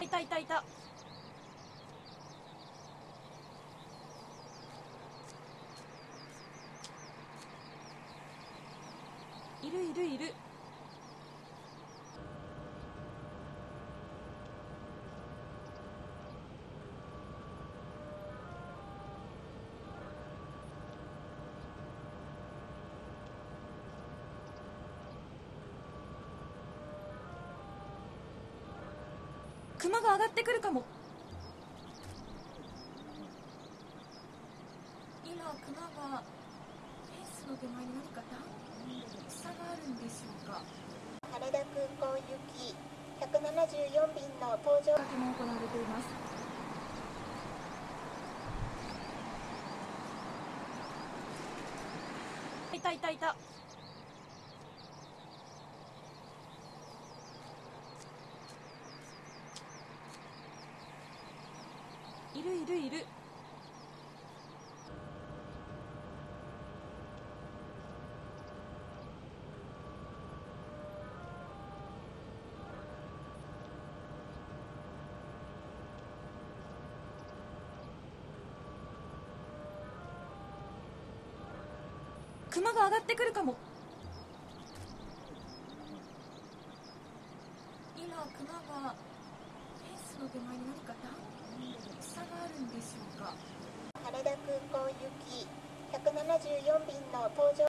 いたいたいた。いるいるいる。熊が上がってくるかも。今熊がフェンスの手前に何か段差があるんでしょうか。羽田空港行き174便の搭乗かけも行われています。いたいたいた。いるいるいる。熊が上がってくるかも。今熊がフェンスの手前に何か段差があるんでしょうか。羽田空港行き174便の搭乗